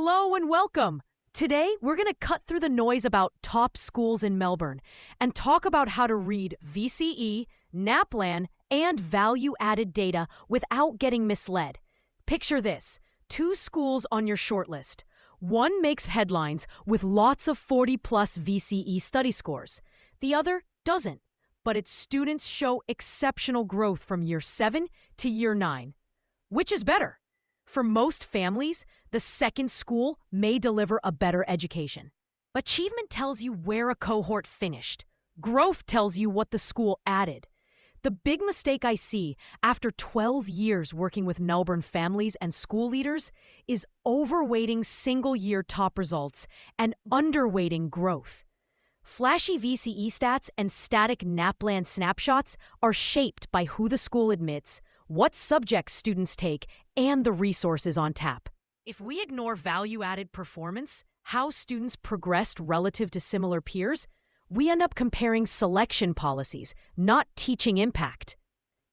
Hello and welcome! Today, we're going to cut through the noise about top schools in Melbourne and talk about how to read VCE, NAPLAN, and value-added data without getting misled. Picture this, 2 schools on your shortlist. One makes headlines with lots of 40-plus VCE study scores. The other doesn't, but its students show exceptional growth from year 7 to year 9. Which is better? For most families, the second school may deliver a better education. Achievement tells you where a cohort finished. Growth tells you what the school added. The big mistake I see after 12 years working with Melbourne families and school leaders is overweighting single-year top results and underweighting growth. Flashy VCE stats and static NAPLAN snapshots are shaped by who the school admits, what subjects students take, and the resources on tap. If we ignore value-added performance, how students progressed relative to similar peers, we end up comparing selection policies, not teaching impact.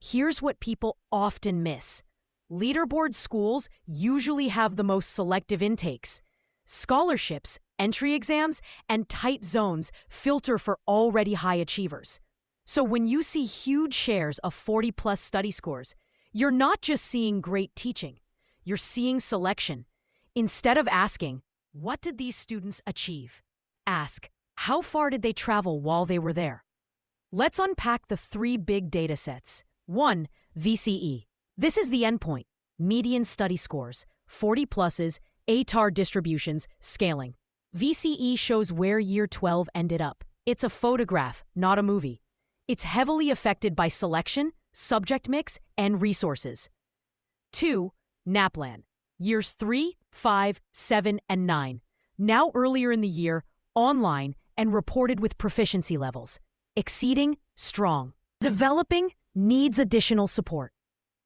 Here's what people often miss. Leaderboard schools usually have the most selective intakes. Scholarships, entry exams, and tight zones filter for already high achievers. So when you see huge shares of 40-plus study scores, you're not just seeing great teaching, you're seeing selection. Instead of asking, what did these students achieve? Ask, how far did they travel while they were there? Let's unpack the 3 big data sets. 1. VCE. This is the endpoint. Median study scores, 40 pluses, ATAR distributions, scaling. VCE shows where year 12 ended up. It's a photograph, not a movie. It's heavily affected by selection, subject mix, and resources. 2. NAPLAN. Years 3, 5, 7, and 9. Now earlier in the year, online, and reported with proficiency levels. Exceeding, strong. Developing, needs additional support.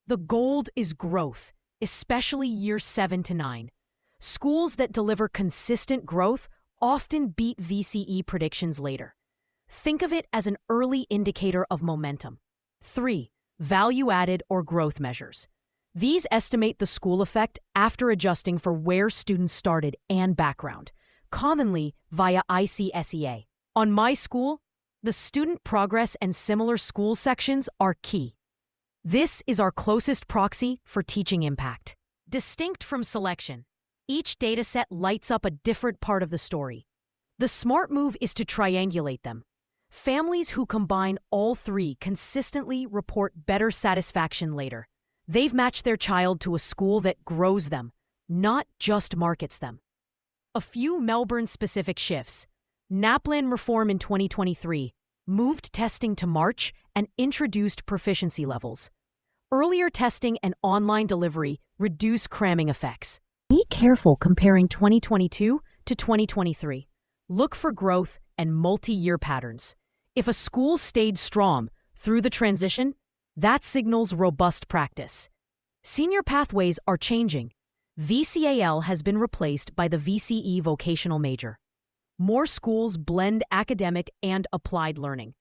The gold is growth, especially years 7 to 9. Schools that deliver consistent growth often beat VCE predictions later. Think of it as an early indicator of momentum. 3. Value-added or growth measures. These estimate the school effect after adjusting for where students started and background, commonly via ICSEA. On My School, the student progress and similar school sections are key. This is our closest proxy for teaching impact. Distinct from selection, each dataset lights up a different part of the story. The smart move is to triangulate them. Families who combine all 3 consistently report better satisfaction later. They've matched their child to a school that grows them, not just markets them. A few Melbourne-specific shifts. NAPLAN reform in 2023 moved testing to March and introduced proficiency levels. Earlier testing and online delivery reduce cramming effects. Be careful comparing 2022 to 2023. Look for growth and multi-year patterns. If a school stayed strong through the transition, that signals robust practice. Senior pathways are changing. VCAL has been replaced by the VCE vocational major. More schools blend academic and applied learning.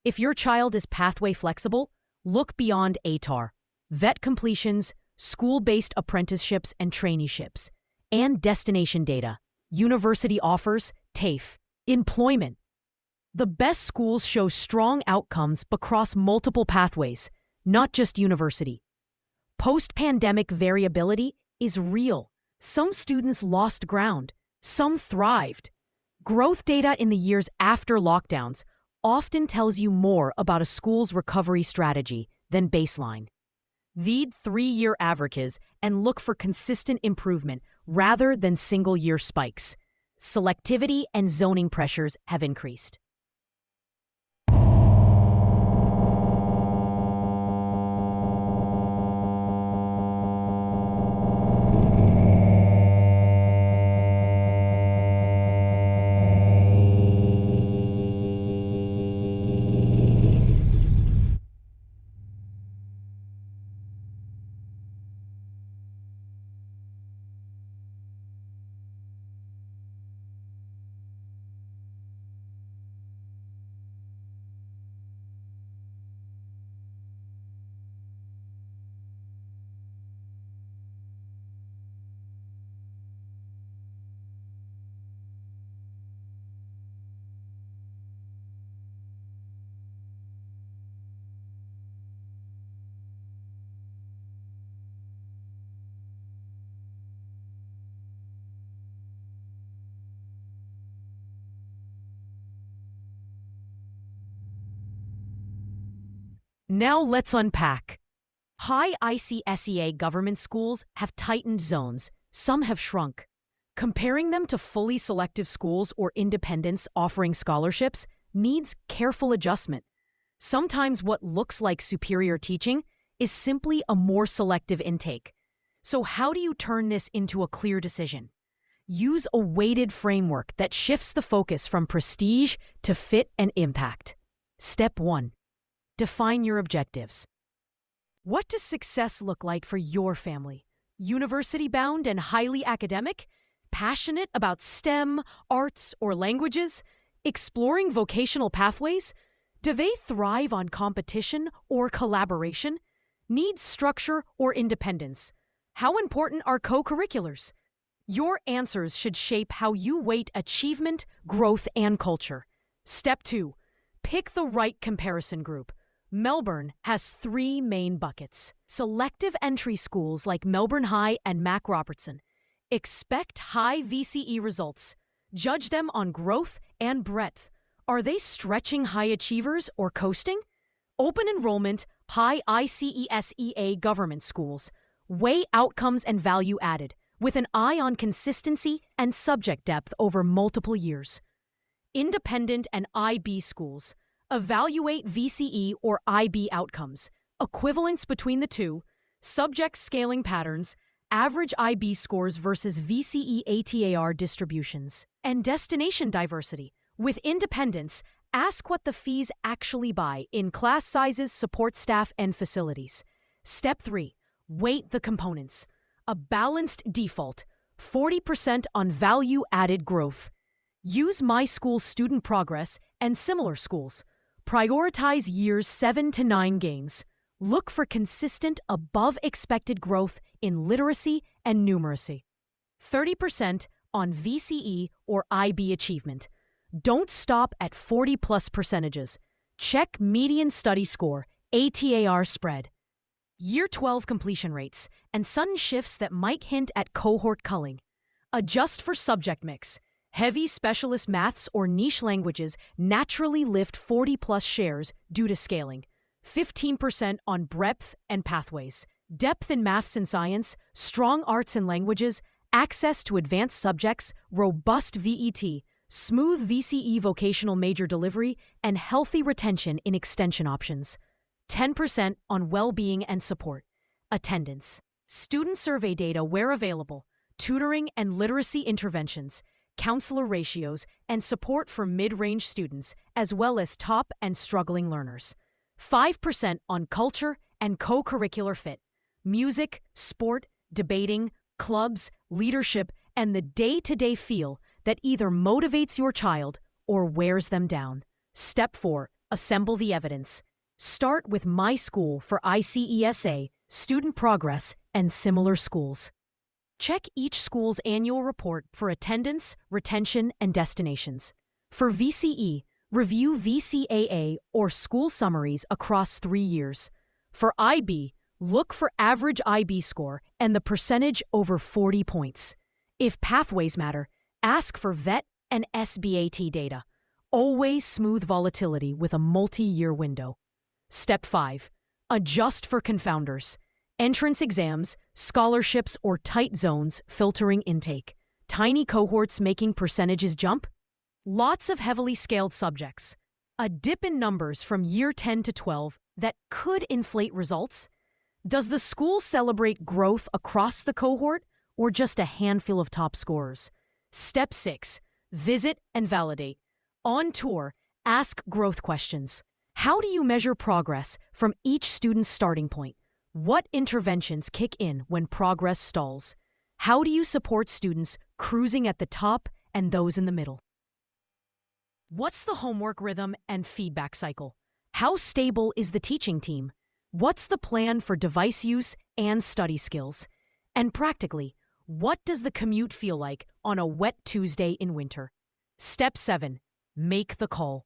If your child is pathway flexible, look beyond ATAR. Vet completions, school-based apprenticeships and traineeships, and destination data, university offers, TAFE, employment. The best schools show strong outcomes across multiple pathways, not just university. Post-pandemic variability is real. Some students lost ground, some thrived. Growth data in the years after lockdowns often tells you more about a school's recovery strategy than baseline. Read 3-year averages and look for consistent improvement rather than single-year spikes. Selectivity and zoning pressures have increased. Now let's unpack. High ICSEA government schools have tightened zones, some have shrunk. Comparing them to fully selective schools or independents offering scholarships needs careful adjustment. Sometimes what looks like superior teaching is simply a more selective intake. So how do you turn this into a clear decision? Use a weighted framework that shifts the focus from prestige to fit and impact. Step 1. Define your objectives. What does success look like for your family? University-bound and highly academic? Passionate about STEM, arts, or languages? Exploring vocational pathways? Do they thrive on competition or collaboration? Need structure or independence? How important are co-curriculars? Your answers should shape how you weight achievement, growth, and culture. Step 2. Pick the right comparison group. Melbourne has 3 main buckets. Selective entry schools like Melbourne High and Mac Robertson. Expect high VCE results. Judge them on growth and breadth. Are they stretching high achievers or coasting? Open enrollment, high ICESEA government schools. Weigh outcomes and value added, with an eye on consistency and subject depth over multiple years. Independent and IB schools. Evaluate VCE or IB outcomes, equivalence between the two, subject scaling patterns, average IB scores versus VCE ATAR distributions, and destination diversity. With independence, ask what the fees actually buy in class sizes, support staff, and facilities. Step 3. Weight the components. A balanced default, 40% on value-added growth. Use My School's student progress and similar schools. Prioritize years 7 to 9 gains. Look for consistent above-expected growth in literacy and numeracy. 30% on VCE or IB achievement. Don't stop at 40+ percentages. Check median study score, ATAR spread. Year 12 completion rates, and sudden shifts that might hint at cohort culling. Adjust for subject mix. Heavy specialist maths or niche languages naturally lift 40+ shares due to scaling. 15% on breadth and pathways. Depth in maths and science, strong arts and languages, access to advanced subjects, robust VET, smooth VCE vocational major delivery, and healthy retention in extension options. 10% on well-being and support. Attendance. Student survey data where available. Tutoring and literacy interventions. Counselor ratios, and support for mid-range students, as well as top and struggling learners. 5% on culture and co-curricular fit. Music, sport, debating, clubs, leadership, and the day-to-day feel that either motivates your child or wears them down. Step 4. Assemble the evidence. Start with My School for ICESA, student progress, and similar schools. Check each school's annual report for attendance, retention, and destinations. For VCE, review VCAA or school summaries across 3 years. For IB, look for average IB score and the percentage over 40 points. If pathways matter, ask for VET and SBAT data. Always smooth volatility with a multi-year window. Step 5. Adjust for confounders. Entrance exams, scholarships, or tight zones filtering intake. Tiny cohorts making percentages jump. Lots of heavily scaled subjects. A dip in numbers from year 10 to 12 that could inflate results. Does the school celebrate growth across the cohort or just a handful of top scorers? Step 6. Visit and validate. On tour, ask growth questions. How do you measure progress from each student's starting point? What interventions kick in when progress stalls? How do you support students cruising at the top and those in the middle? What's the homework rhythm and feedback cycle? How stable is the teaching team? What's the plan for device use and study skills? And practically, what does the commute feel like on a wet Tuesday in winter? Step 7. Make the call.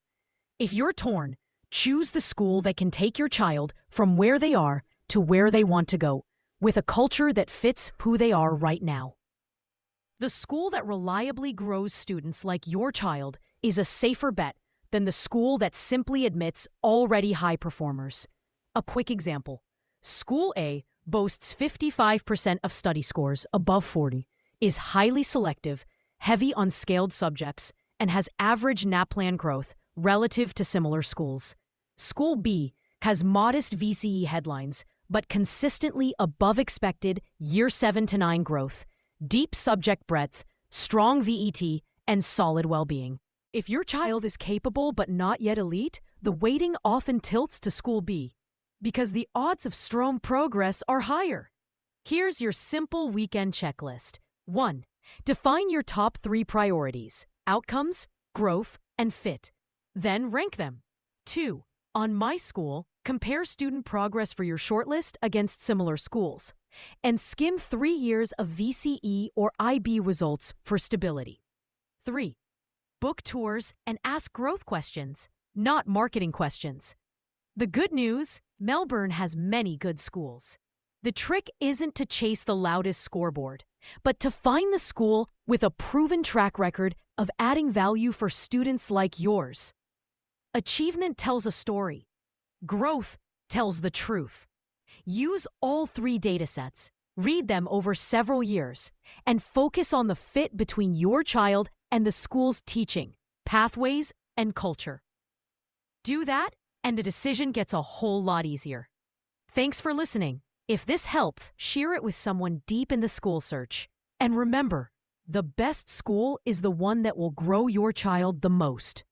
If you're torn, choose the school that can take your child from where they are to where they want to go, with a culture that fits who they are right now. The school that reliably grows students like your child is a safer bet than the school that simply admits already high performers. A quick example. School A boasts 55% of study scores above 40, is highly selective, heavy on scaled subjects, and has average NAPLAN growth relative to similar schools. School B has modest VCE headlines, but consistently above expected year 7 to 9 growth, deep subject breadth, strong VET, and solid well-being. If your child is capable but not yet elite, the weighting often tilts to School B, because the odds of strong progress are higher. Here's your simple weekend checklist. 1. Define your top 3 priorities: outcomes, growth, and fit. Then rank them. 2. On My School, compare student progress for your shortlist against similar schools, and skim 3 years of VCE or IB results for stability. 3. Book tours and ask growth questions, not marketing questions. The good news, Melbourne has many good schools. The trick isn't to chase the loudest scoreboard, but to find the school with a proven track record of adding value for students like yours. Achievement tells a story. Growth tells the truth. Use all 3 datasets, read them over several years, and focus on the fit between your child and the school's teaching, pathways, and culture. Do that, and the decision gets a whole lot easier. Thanks for listening. If this helped, share it with someone deep in the school search. And remember, the best school is the one that will grow your child the most.